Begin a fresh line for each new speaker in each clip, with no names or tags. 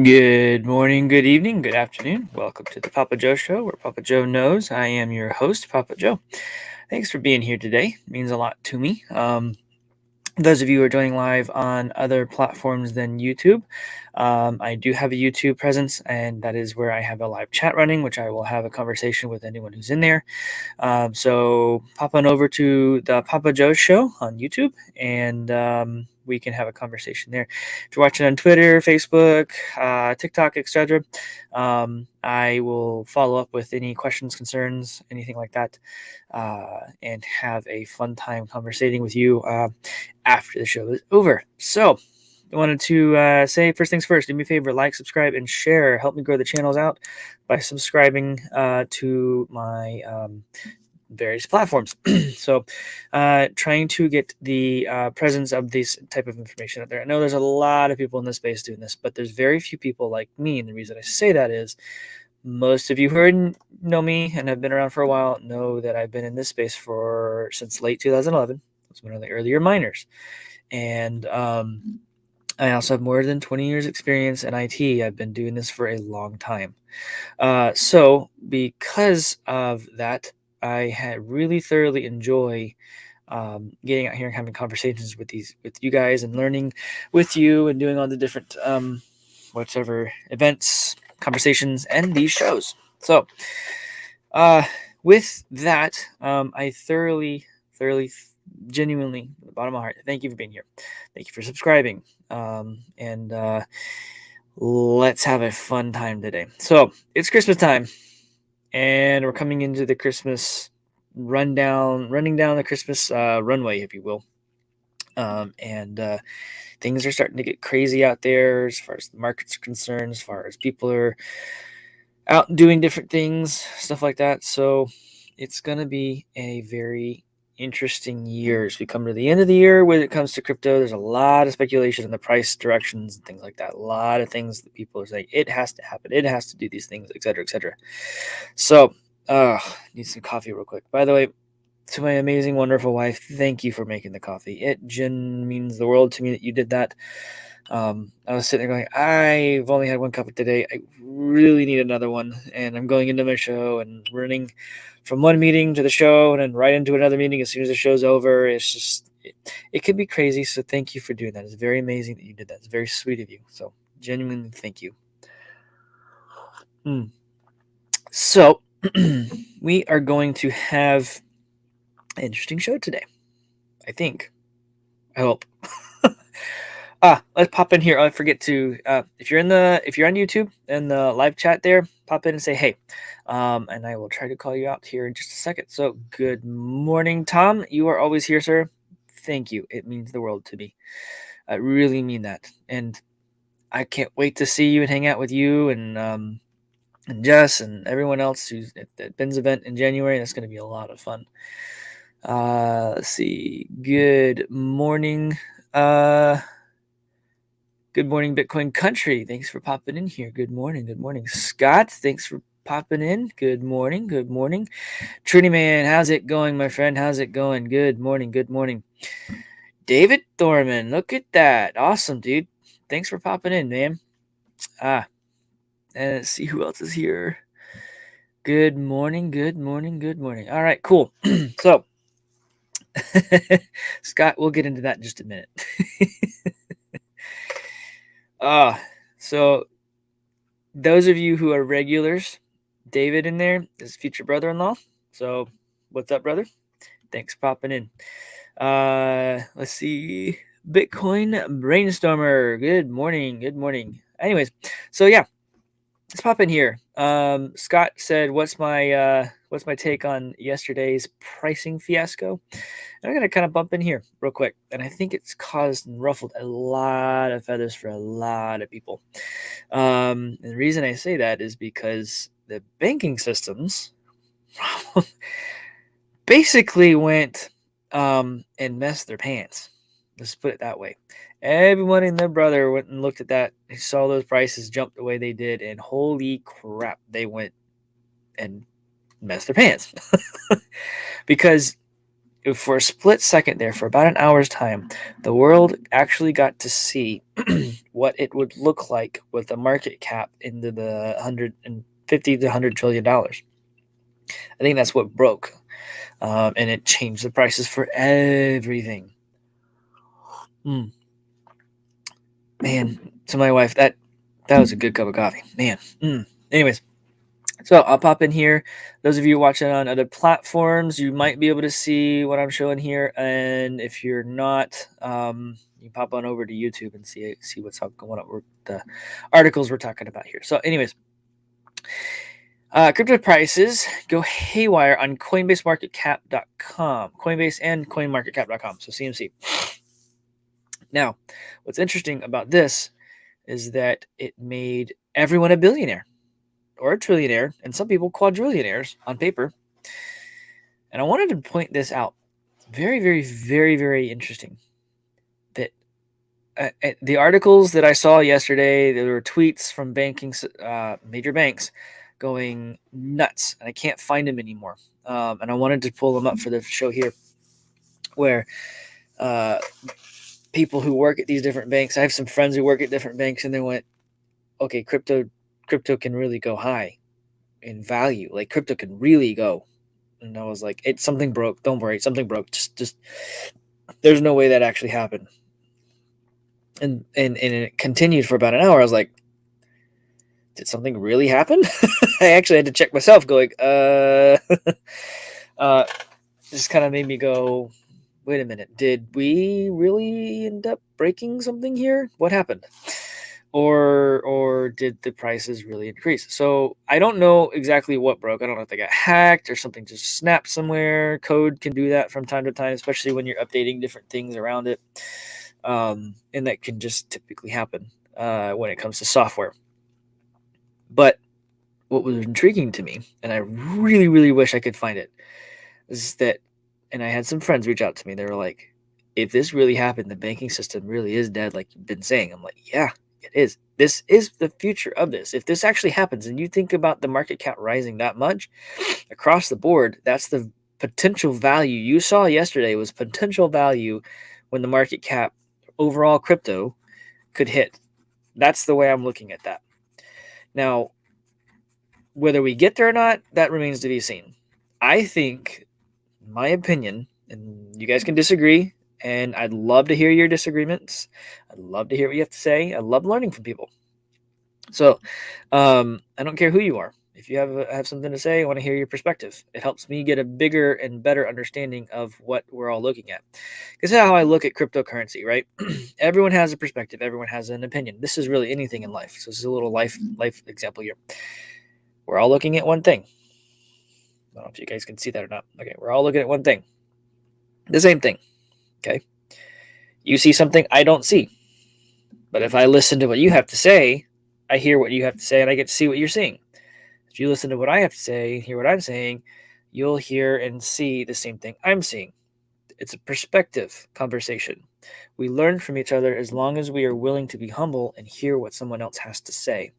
Good morning, good evening, good afternoon. Welcome to the Papa Joe Show, where Papa Joe knows. I am your host, Papa Joe. Thanks for being here today. It means a lot to me. Those of you who are joining live on other platforms than YouTube, I do have a YouTube presence, and that is where I have a live chat running, which I will have a conversation with anyone who's in there. So pop on over to the Papa Joe Show on YouTube, and we can have a conversation there. If you're watching on Twitter, Facebook, TikTok, etc., I will follow up with any questions, concerns, anything like that, and have a fun time conversating with you after the show is over. So I wanted to say first things first, do me a favor, like, subscribe, and share. Help me grow the channels out by subscribing to my various platforms. So trying to get the presence of this type of information out there. I know there's a lot of people in this space doing this, but there's very few people like me. And the reason I say that is most of you who know me and have been around for a while know that I've been in this space since late 2011. I was one of the earlier miners. And I also have more than 20 years experience in IT. I've been doing this for a long time. So because of that, I had really thoroughly enjoy getting out here and having conversations with you guys and learning with you and doing all the different whatever events, conversations, and these shows. So with that, I thoroughly, genuinely, from the bottom of my heart, thank you for being here. Thank you for subscribing. And let's have a fun time today. So it's Christmas time, and we're coming into the Christmas running down the Christmas runway, if you will. And things are starting to get crazy out there as far as the markets are concerned, as far as people are out doing different things, stuff like that. So it's going to be a very interesting year as we come to the end of the year. When it comes to crypto, there's a lot of speculation in the price directions and things like that. A lot of things that people are saying, it has to happen, it has to do these things, etc., etc. So need some coffee real quick. By the way, to my amazing, wonderful wife, thank you for making the coffee. It means the world to me that you did that. I was sitting there going, I've only had one cup today. I really need another one. And I'm going into my show and running from one meeting to the show and then right into another meeting as soon as the show's over. It's just, it can be crazy. So thank you for doing that. It's very amazing that you did that. It's very sweet of you. So genuinely thank you. So we are going to have an interesting show today. I think. I hope. Let's pop in here. I forget to if you're on YouTube and the live chat there, pop in and say hey. And I will try to call you out here in just a second. So good morning, Tom. You are always here, sir. Thank you. It means the world to me. I really mean that. And I can't wait to see you and hang out with you and Jess and everyone else who's at Ben's event in January. That's going to be a lot of fun. Let's see. Good morning. Good morning, Bitcoin Country. Thanks for popping in here. Good morning. Good morning. Scott, thanks for popping in. Good morning. Good morning. Trini Man, how's it going, my friend? How's it going? Good morning. Good morning. David Thorman, look at that. Awesome, dude. Thanks for popping in, man. And let's see who else is here. Good morning. Good morning. Good morning. All right, cool. So, Scott, we'll get into that in just a minute. So those of you who are regulars, David in there is future brother-in-law. So what's up, brother? Thanks for popping in. Let's see. Bitcoin Brainstormer. Good morning. Good morning. Anyways, so yeah, let's pop in here. Scott said, what's my take on yesterday's pricing fiasco? And I'm going to kind of bump in here real quick. And I think it's caused and ruffled a lot of feathers for a lot of people. And the reason I say that is because the banking systems basically went and messed their pants. Let's put it that way. Everyone and their brother went and looked at that. They saw those prices jump the way they did, and holy crap, they went and messed their pants. Because for a split second there, for about an hour's time, the world actually got to see what it would look like with a market cap into the 150 to $100 trillion. I think that's what broke, and it changed the prices for everything. Man, to my wife, that was a good cup of coffee, man. Anyways, so I'll pop in here. Those of you watching on other platforms, you might be able to see what I'm showing here, and if you're not, you pop on over to YouTube and see what's going on with the articles we're talking about here. So, anyways, crypto prices go haywire on CoinbaseMarketCap.com, Coinbase and CoinMarketCap.com. So CMC. Now, what's interesting about this is that it made everyone a billionaire or a trillionaire, and some people quadrillionaires on paper. And I wanted to point this out. Very, very, very, very interesting that the articles that I saw yesterday, there were tweets from major banks going nuts, and I can't find them anymore. And I wanted to pull them up for the show here, where people who work at these different banks, I have some friends who work at different banks, and they went, okay, crypto can really go high in value. Like crypto can really go. And I was like, it's something broke. Don't worry, something broke. Just there's no way that actually happened. And it continued for about an hour. I was like, did something really happen? I actually had to check myself, going, this kind of made me go, wait a minute, did we really end up breaking something here? What happened? Or did the prices really increase? So I don't know exactly what broke. I don't know if they got hacked or something just snapped somewhere. Code can do that from time to time, especially when you're updating different things around it. And that can just typically happen when it comes to software. But what was intriguing to me, and I really, really wish I could find it, is that, and I had some friends reach out to me. They were like, if this really happened, the banking system really is dead, like you've been saying. I'm like, yeah, it is. This is the future of this. If this actually happens, and you think about the market cap rising that much across the board, that's the potential value you saw yesterday was potential value when the market cap overall crypto could hit. That's the way I'm looking at that. Now, whether we get there or not, that remains to be seen. I think, in my opinion, and you guys can disagree, and I'd love to hear your disagreements. I'd love to hear what you have to say. I love learning from people. So I don't care who you are. If you have something to say, I want to hear your perspective. It helps me get a bigger and better understanding of what we're all looking at. This is how I look at cryptocurrency, right? Everyone has a perspective. Everyone has an opinion. This is really anything in life. So this is a little life example here. We're all looking at one thing. I don't know if you guys can see that or not. Okay, we're all looking at one thing. The same thing. Okay. You see something I don't see. But if I listen to what you have to say, I hear what you have to say and I get to see what you're seeing. If you listen to what I have to say, hear what I'm saying, you'll hear and see the same thing I'm seeing. It's a perspective conversation. We learn from each other as long as we are willing to be humble and hear what someone else has to say.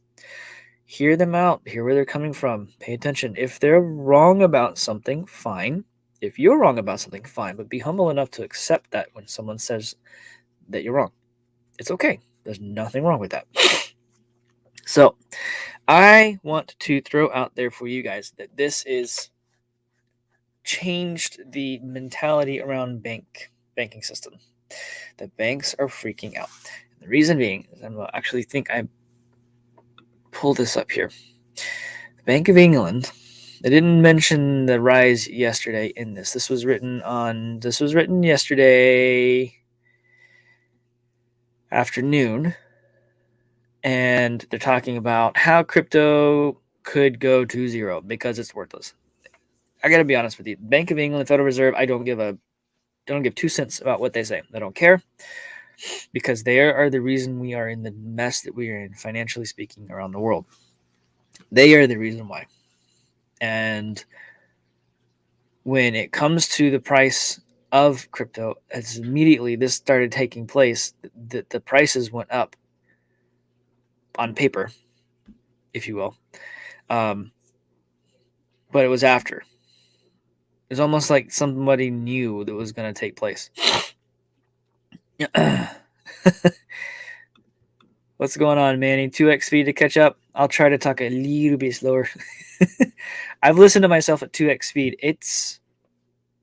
Hear them out, hear where they're coming from, pay attention. If they're wrong about something, fine. If you're wrong about something, fine. But be humble enough to accept that when someone says that you're wrong. It's okay. There's nothing wrong with that. So I want to throw out there for you guys that this is changed the mentality around banking system. The banks are freaking out. And the reason being is I actually think I pull this up here. The Bank of England, they didn't mention the rise yesterday in this. This was written yesterday afternoon, and they're talking about how crypto could go to zero because it's worthless. I got to be honest with you. Bank of England, Federal Reserve, I don't give 2 cents about what they say. I don't care, because they are the reason we are in the mess that we are in, financially speaking, around the world. They are the reason why. And when it comes to the price of crypto, as immediately this started taking place, the prices went up on paper, if you will. But it was after. It's almost like somebody knew that was going to take place. What's going on, Manny? 2x speed to catch up. I'll try to talk a little bit slower. I've listened to myself at 2x speed. It's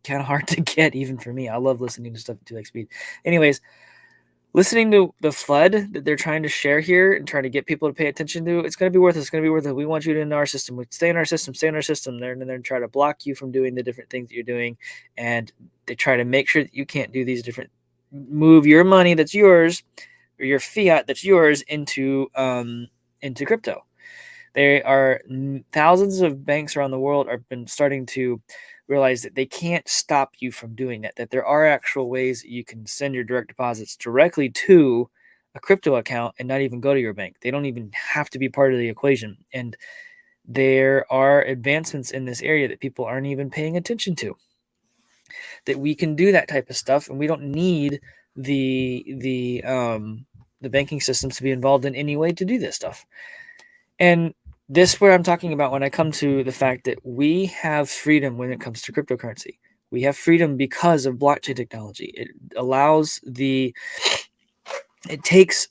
kind of hard to get even for me. I love listening to stuff at 2x speed. Anyways, listening to the FUD that they're trying to share here and trying to get people to pay attention to, it's going to be worth it. It's going to be worth it. We want you to in our system. We stay in our system, stay in our system. They're going to try to block you from doing the different things that you're doing. And they try to make sure that you can't do these different, move your money that's yours or your fiat that's yours into crypto. There are thousands of banks around the world have been starting to realize that they can't stop you from doing that there are actual ways that you can send your direct deposits directly to a crypto account and not even go to your bank. They don't even have to be part of the equation. And there are advancements in this area that people aren't even paying attention to, that we can do that type of stuff, and we don't need the banking systems to be involved in any way to do this stuff. And this is where I'm talking about when I come to the fact that we have freedom when it comes to cryptocurrency. We have freedom because of blockchain technology. It allows it takes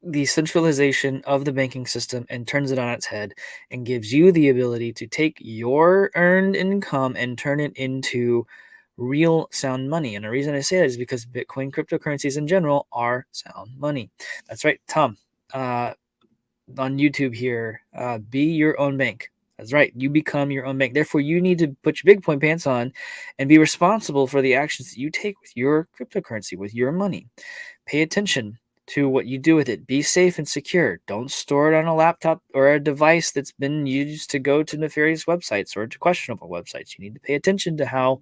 the centralization of the banking system and turns it on its head and gives you the ability to take your earned income and turn it into real sound money. And the reason I say that is because Bitcoin cryptocurrencies in general are sound money. That's right, Tom. On YouTube here, be your own bank. That's right. You become your own bank. Therefore, you need to put your Bitcoin pants on and be responsible for the actions that you take with your cryptocurrency, with your money. Pay attention to what you do with it. Be safe and secure. Don't store it on a laptop or a device that's been used to go to nefarious websites or to questionable websites. You need to pay attention to how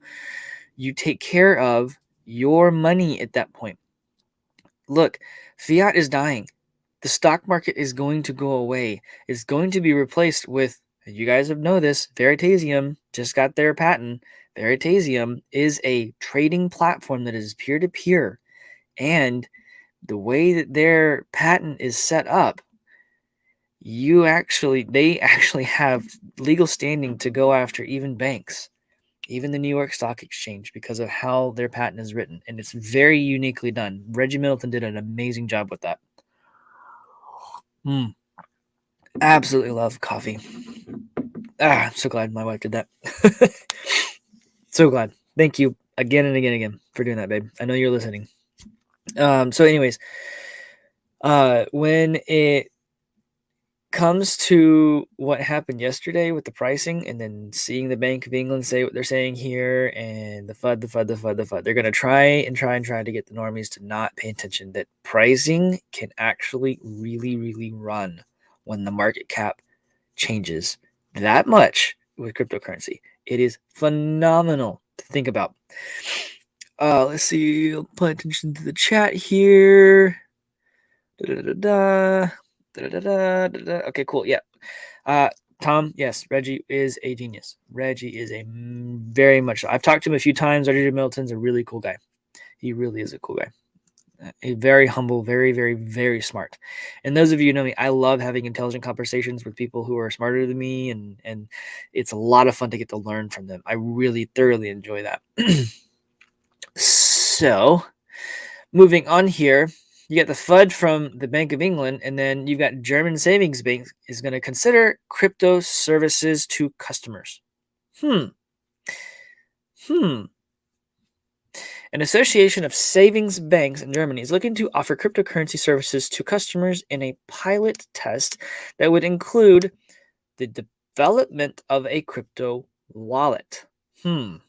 you take care of your money at that point. Look, fiat is dying. The stock market is going to go away. It's going to be replaced with, you guys have know this, Veritasium just got their patent. Veritasium is a trading platform that is peer-to-peer. And the way that their patent is set up, they actually have legal standing to go after even banks, even the New York Stock Exchange, because of how their patent is written. And it's very uniquely done. Reggie Middleton did an amazing job with that. Absolutely love coffee. I'm so glad my wife did that. So glad. Thank you again and again and again for doing that, babe. I know you're listening. So anyways, when it comes to what happened yesterday with the pricing and then seeing the Bank of England say what they're saying here and the FUD, they're going to try to get the normies to not pay attention that pricing can actually really, really run when the market cap changes that much with cryptocurrency. It is phenomenal to think about. Let's see. I'll pay attention to the chat here. Okay, cool. Yeah. Tom, yes, Reggie is a genius. Reggie is a very much. I've talked to him a few times. Reggie Middleton's a really cool guy. He really is a cool guy. A very humble, very, very, very smart. And those of you who know me, I love having intelligent conversations with people who are smarter than me, and it's a lot of fun to get to learn from them. I really thoroughly enjoy that. So, moving on here, you got the FUD from the Bank of England, and then you've got German Savings Bank is going to consider crypto services to customers. An association of savings banks in Germany is looking to offer cryptocurrency services to customers in a pilot test that would include the development of a crypto wallet. The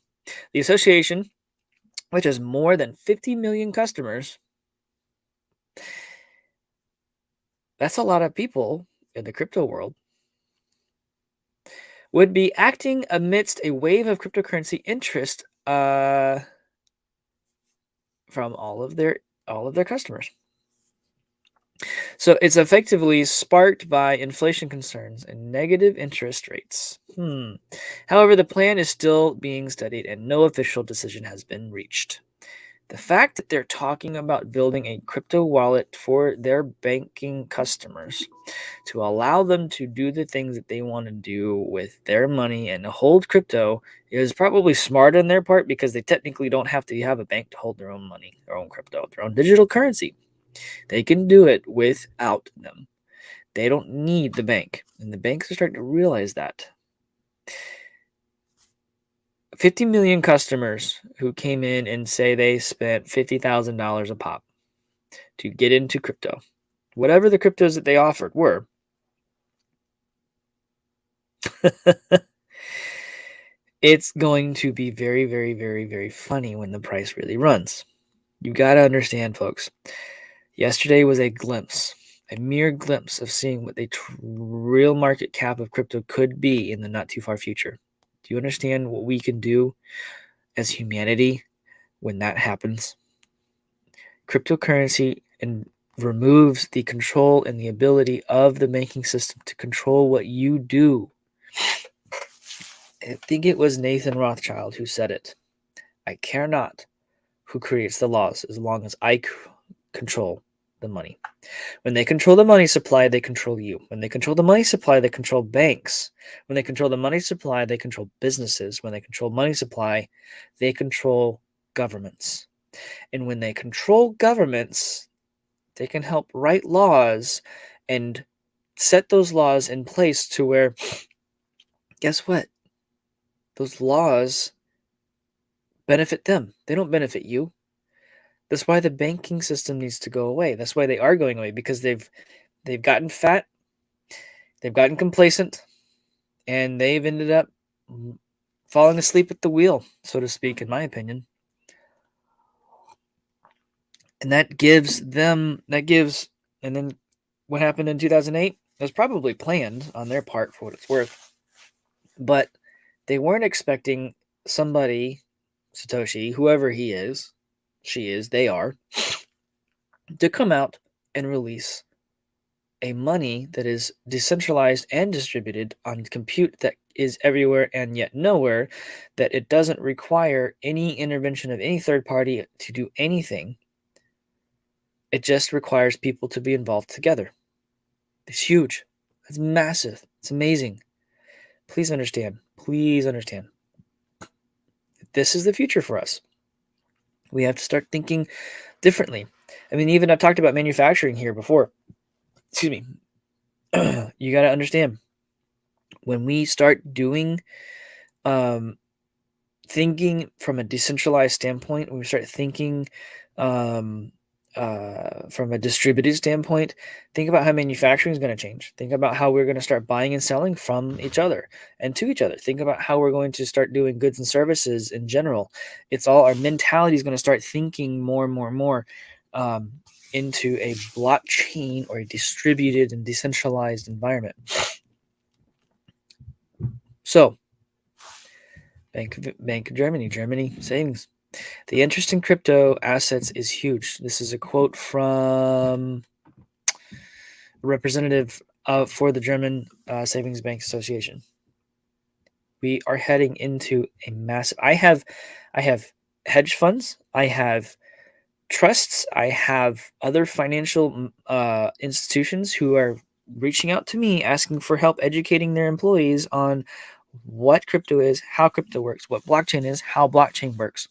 association, which has more than 50 million customers, that's a lot of people in the crypto world, would be acting amidst a wave of cryptocurrency interest from all of their customers. So it's effectively sparked by inflation concerns and negative interest rates. However, the plan is still being studied and no official decision has been reached. The fact that they're talking about building a crypto wallet for their banking customers to allow them to do the things that they want to do with their money and hold crypto is probably smart on their part, because they technically don't have to have a bank to hold their own money, their own crypto, their own digital currency. They can do it without them. They don't need the bank. And the banks are starting to realize that. 50 million customers who came in and say they spent $50,000 a pop to get into crypto, whatever the cryptos that they offered were. It's going to be very, very, very, very funny when the price really runs. You got to understand, folks. Yesterday was a glimpse, a mere glimpse of seeing what the real market cap of crypto could be in the not too far future. Do you understand what we can do as humanity when that happens? Cryptocurrency removes the control and the ability of the banking system to control what you do. I think it was Nathan Rothschild who said it. I care not who creates the laws as long as I control the money. When they control the money supply, they control you. When they control the money supply, they control banks. When they control the money supply, they control businesses. When they control money supply, they control governments. And when they control governments, they can help write laws and set those laws in place to where, guess what? Those laws benefit them. They don't benefit you. That's why the banking system needs to go away. That's why they are going away, because they've gotten fat, they've gotten complacent, and they've ended up falling asleep at the wheel, so to speak, in my opinion. And and then what happened in 2008 was probably planned on their part, for what it's worth. But they weren't expecting somebody, Satoshi, whoever he is, she is, they are, to come out and release a money that is decentralized and distributed on compute that is everywhere and yet nowhere, that it doesn't require any intervention of any third party to do anything. It just requires people to be involved together. It's huge. It's massive. It's amazing. Please understand. Please understand. This is the future for us. We have to start thinking differently. I mean, even I've talked about manufacturing here before. Excuse me. You got to understand, when we start doing thinking from a decentralized standpoint, when we start thinking from a distributed standpoint, think about how manufacturing is going to change. Think about how we're going to start buying and selling from each other and to each other. Think about how we're going to start doing goods and services in general. It's all, our mentality is going to start thinking more and more and more into a blockchain or a distributed and decentralized environment. So, Bank of Germany savings. The interest in crypto assets is huge. This is a quote from a representative for the German Savings Bank Association. We are heading into a massive. I have hedge funds. I have trusts. I have other financial institutions who are reaching out to me asking for help educating their employees on what crypto is, how crypto works, what blockchain is, how blockchain works.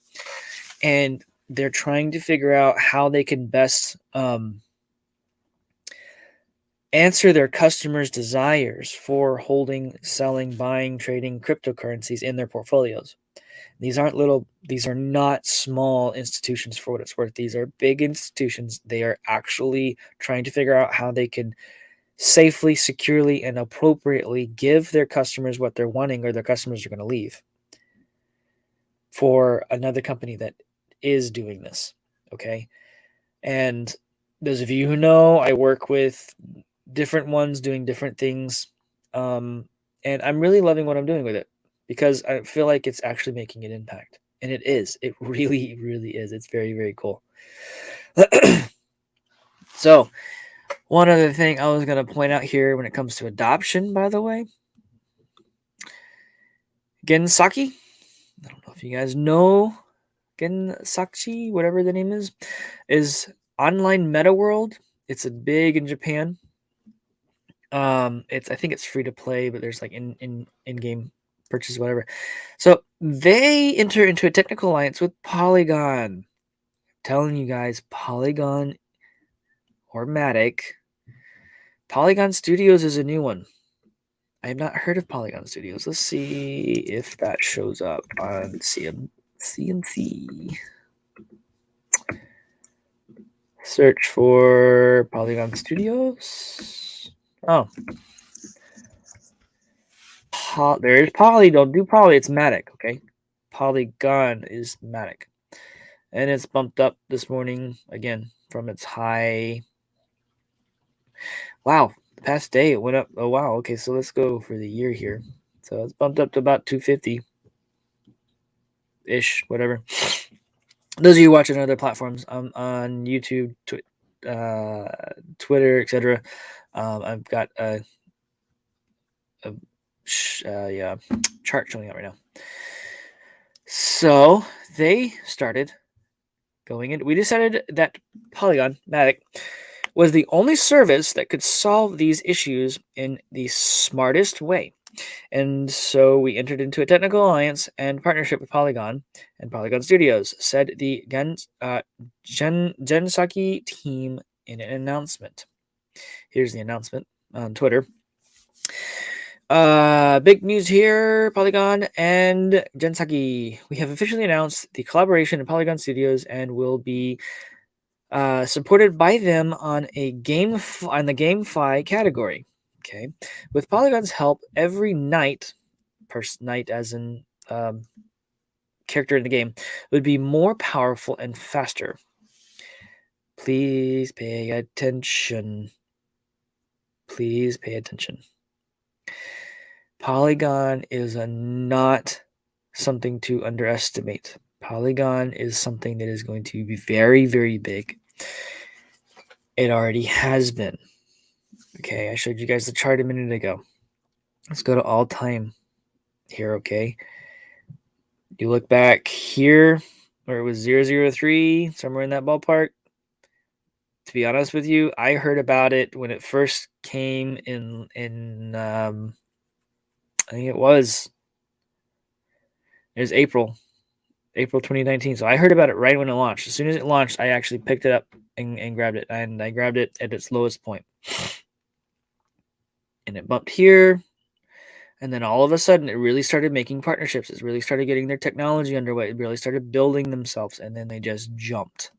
And they're trying to figure out how they can best answer their customers' desires for holding, selling, buying, trading cryptocurrencies in their portfolios. These are not small institutions, for what it's worth. These are big institutions. They are actually trying to figure out how they can safely, securely, and appropriately give their customers what they're wanting, or their customers are going to leave for another company that is doing this. Okay. And those of you who know, I work with different ones doing different things. And I'm really loving what I'm doing with it, because I feel like it's actually making an impact. And it is. It really, really is. It's very, very cool. So, one other thing I was going to point out here when it comes to adoption, by the way. Gensaki. I don't know if you guys know Gensakchi, whatever the name is online meta world. It's a big in Japan. I think it's free to play, but there's like in-game purchase, whatever. So they enter into a technical alliance with Polygon. Telling you guys, Polygon or Matic. Polygon Studios is a new one. I have not heard of Polygon Studios. Let's see if that shows up on CNC. Search for Polygon Studios. Oh. There's Poly. Don't do Poly. It's Matic, okay? Polygon is Matic. And it's bumped up this morning again from its high. Wow. The past day it went up. Oh, wow. Okay, so let's go for the year here. So it's bumped up to about 250-ish, whatever. Those of you watching other platforms on YouTube, Twitter, etc., I've got a chart showing up right now. So they started going in. We decided that Polygon Matic was the only service that could solve these issues in the smartest way. And so we entered into a technical alliance and partnership with Polygon and Polygon Studios, said the Gensaki team in an announcement. Here's the announcement on Twitter. Big news here, Polygon and Gensaki. We have officially announced the collaboration in Polygon Studios and will be supported by them on the GameFi category. Okay, with Polygon's help, every knight as in character in the game, would be more powerful and faster. Please pay attention. Please pay attention. Polygon is not something to underestimate. Polygon is something that is going to be very, very big. It already has been. Okay, I showed you guys the chart a minute ago. Let's go to all time here, okay? You look back here where it was 003, somewhere in that ballpark. To be honest with you, I heard about it when it first came in I think it was April 2019. So I heard about it right when it launched. As soon as it launched, I actually picked it up and grabbed it. And I grabbed it at its lowest point. And it bumped here. And then all of a sudden, it really started making partnerships. It really started getting their technology underway. It really started building themselves. And then they just jumped.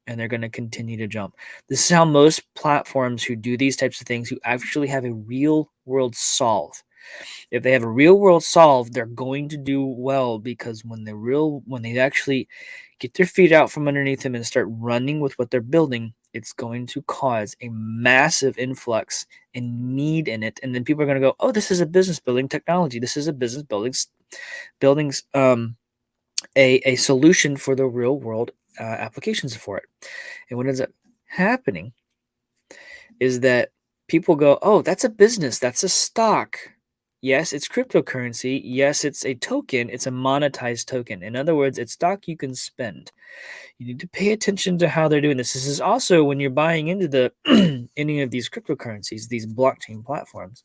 And they're going to continue to jump. This is how most platforms who do these types of things, who actually have a real world solve. If they have a real world solve, they're going to do well, because when they actually get their feet out from underneath them and start running with what they're building, it's going to cause a massive influx and need in it. And then people are going to go, oh, this is a business building technology. This is a business building a solution for the real world applications for it. And what ends up happening is that people go, oh, that's a business. That's a stock. Yes, it's cryptocurrency. Yes, it's a token. It's a monetized token. In other words, it's stock you can spend. You need to pay attention to how they're doing this. This is also when you're buying into any of these cryptocurrencies, these blockchain platforms,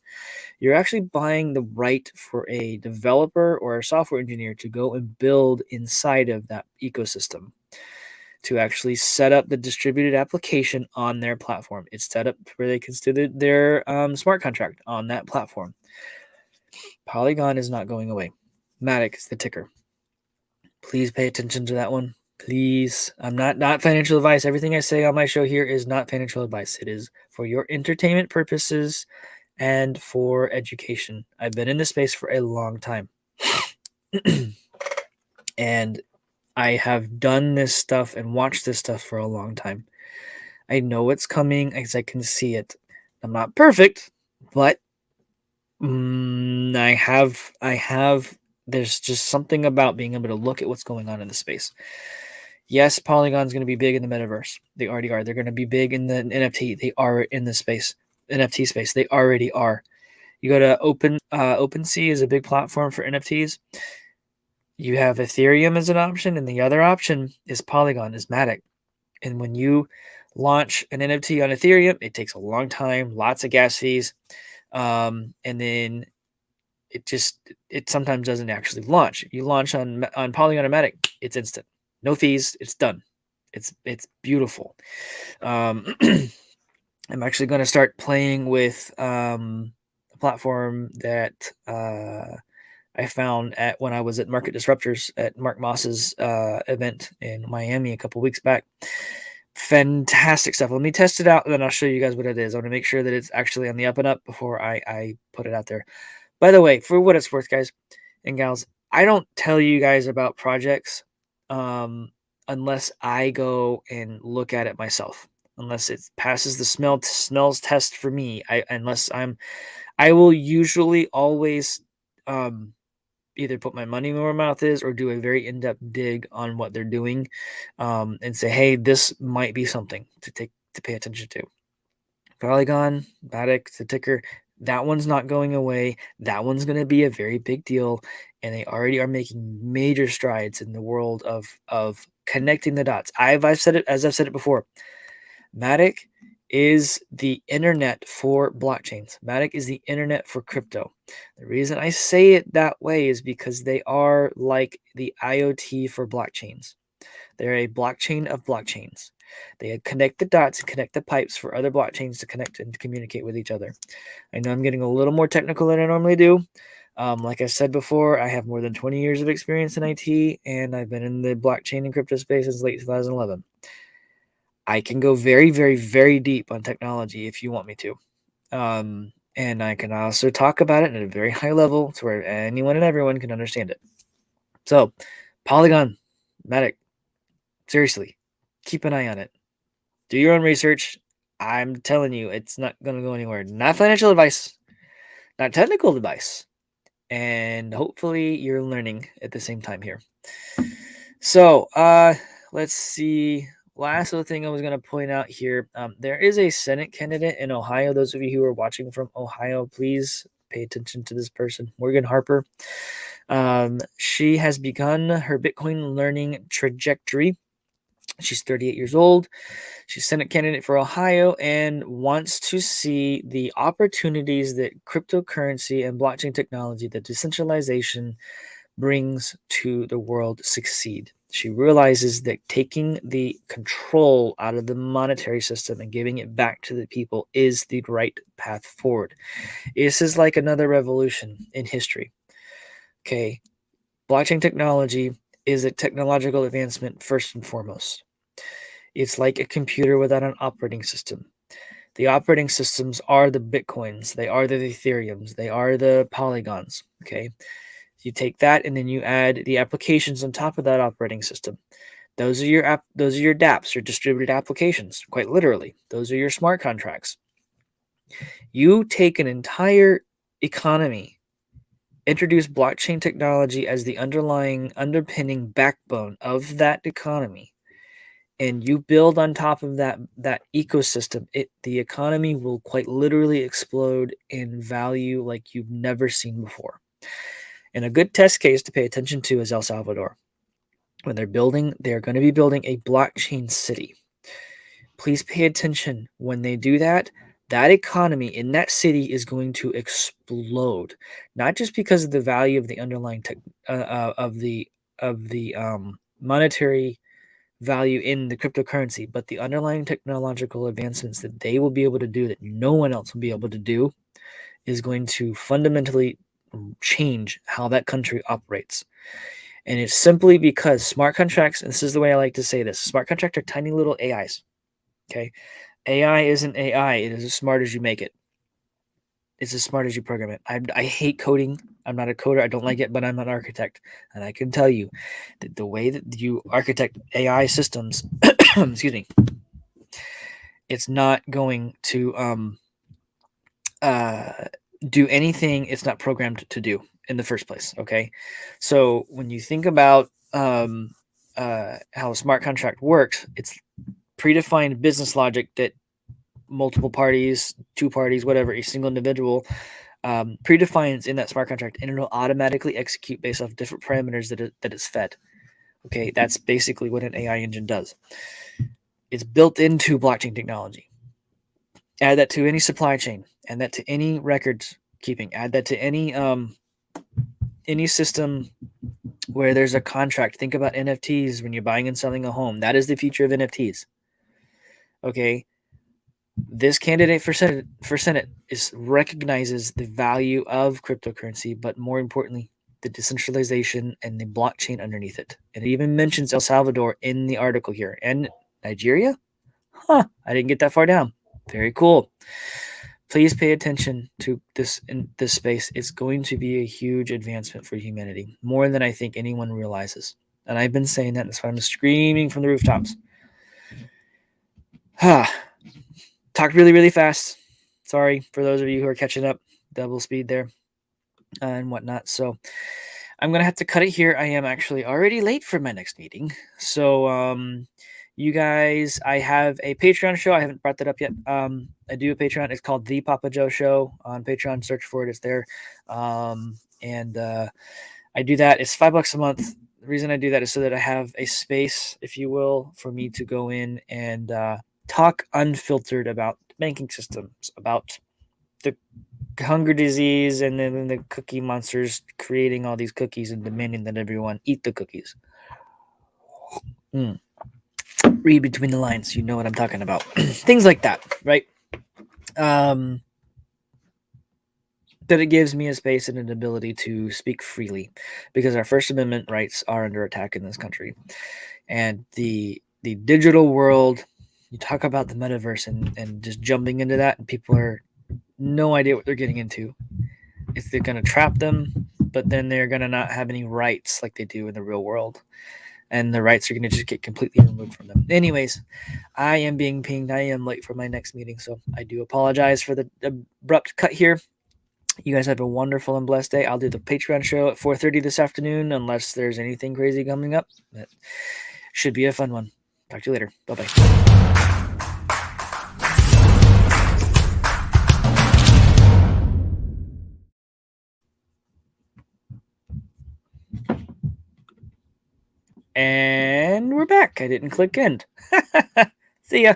you're actually buying the right for a developer or a software engineer to go and build inside of that ecosystem, to actually set up the distributed application on their platform. It's set up where they can do their smart contract on that platform. Polygon is not going away. Matic is the ticker. Please pay attention to that one. Please. I'm not financial advice. Everything I say on my show here is not financial advice. It is for your entertainment purposes and for education. I've been in this space for a long time. And I have done this stuff and watched this stuff for a long time. I know what's coming as I can see it. I'm not perfect, but I have. There's just something about being able to look at what's going on in the space. Yes, Polygon's going to be big in the metaverse. They already are. They're going to be big in the NFT. They are in the NFT space. They already are. You go to OpenSea is a big platform for NFTs. You have Ethereum as an option, and the other option is Polygon, is Matic. And when you launch an NFT on Ethereum, it takes a long time, lots of gas fees, and then it sometimes doesn't actually launch. You launch on Polygon or Matic, it's instant, no fees, it's done. It's beautiful. I'm actually going to start playing with a platform that I found when I was at Market Disruptors at Mark Moss's event in Miami a couple weeks back. Fantastic stuff. Let me test it out, and then I'll show you guys what it is. I want to make sure that it's actually on the up and up before I put it out there. By the way, for what it's worth, guys and gals, I don't tell you guys about projects unless I go and look at it myself. Unless it passes the smells test for me. I will usually always either put my money where my mouth is or do a very in-depth dig on what they're doing, and say, hey, this might be something to pay attention to. Polygon, Matic, the ticker, that one's not going away. That one's going to be a very big deal, and they already are making major strides in the world of connecting the dots. I've said it before. Matic is the internet for blockchains. Matic is the internet for crypto. The reason I say it that way is because they are like the IoT for blockchains. They're a blockchain of blockchains. They connect the dots and connect the pipes for other blockchains to connect and communicate with each other. I know I'm getting a little more technical than I normally do. Like I said before, I have more than 20 years of experience in IT, and I've been in the blockchain and crypto space since late 2011. I can go very, very, very deep on technology if you want me to. And I can also talk about it at a very high level to where anyone and everyone can understand it. So, Polygon, Matic, seriously, keep an eye on it. Do your own research. I'm telling you, it's not going to go anywhere. Not financial advice, not technical advice. And hopefully you're learning at the same time here. So, let's see. Last little thing I was going to point out here. There is a Senate candidate in Ohio. Those of you who are watching from Ohio, please pay attention to this person, Morgan Harper. She has begun her Bitcoin learning trajectory. She's 38 years old. She's Senate candidate for Ohio and wants to see the opportunities that cryptocurrency and blockchain technology, that decentralization brings to the world, succeed. She realizes that taking the control out of the monetary system and giving it back to the people is the right path forward. This is like another revolution in history. Okay, blockchain technology is a technological advancement first and foremost. It's like a computer without an operating system. The operating systems are the Bitcoins, they are the Ethereums, they are the Polygons. Okay, you take that and then you add the applications on top of that operating system. Those are your dApps, your distributed applications. Quite literally, those are your smart contracts. You take an entire economy, introduce blockchain technology as the underpinning backbone of that economy, and you build on top of that ecosystem, the economy will quite literally explode in value like you've never seen before. And a good test case to pay attention to is El Salvador. When they're going to be building a blockchain city. Please pay attention. When they do that, that economy in that city is going to explode, not just because of the value of the underlying monetary value in the cryptocurrency, but the underlying technological advancements that they will be able to do that no one else will be able to do is going to fundamentally change how that country operates. And it's simply because smart contracts, and this is the way I like to say this, smart contracts are tiny little AIs. Okay. AI isn't AI. It is as smart as you make it. It's as smart as you program it. I hate coding. I'm not a coder. I don't like it, but I'm an architect. And I can tell you that the way that you architect AI systems, excuse me, it's not going to do anything it's not programmed to do in the first place. Okay. So when you think about how a smart contract works, it's predefined business logic that multiple parties, two parties, whatever, a single individual predefines in that smart contract, and it'll automatically execute based off different parameters that it's fed. Okay, that's basically what an AI engine does. It's built into blockchain technology. Add that to any supply chain, add that to any records keeping, add that to any system where there's a contract. Think about NFTs when you're buying and selling a home. That is the future of NFTs. Okay, this candidate for Senate recognizes the value of cryptocurrency, but more importantly, the decentralization and the blockchain underneath it. And it even mentions El Salvador in the article here. And Nigeria? Huh, I didn't get that far down. Very cool. Please pay attention to this in this space. It's going to be a huge advancement for humanity, more than I think anyone realizes. And I've been saying that. That's why I'm screaming from the rooftops. Talked really, really fast. Sorry for those of you who are catching up, double speed there and whatnot. So I'm going to have to cut it here. I am actually already late for my next meeting. So you guys, I have a Patreon show. I haven't brought that up yet. I do a Patreon. It's called The PAPAJO Show on Patreon. Search for it. It's there. And I do that. It's $5 a month. The reason I do that is so that I have a space, if you will, for me to go in and talk unfiltered about banking systems, about the hunger disease, and then the cookie monsters creating all these cookies and demanding that everyone eat the cookies. Read between the lines. You know what I'm talking about. Things like that, right? That it gives me a space and an ability to speak freely, because our First Amendment rights are under attack in this country. And the digital world, you talk about the metaverse and just jumping into that, and people are no idea what they're getting into. If they're going to trap them, but then they're going to not have any rights like they do in the real world. And the rights are going to just get completely removed from them. Anyways, I am being pinged. I am late for my next meeting, so I do apologize for the abrupt cut here. You guys have a wonderful and blessed day. I'll do the Patreon show at 4:30 this afternoon, unless there's anything crazy coming up. That should be a fun one. Talk to you later. Bye-bye. And we're back. I didn't click end. See ya.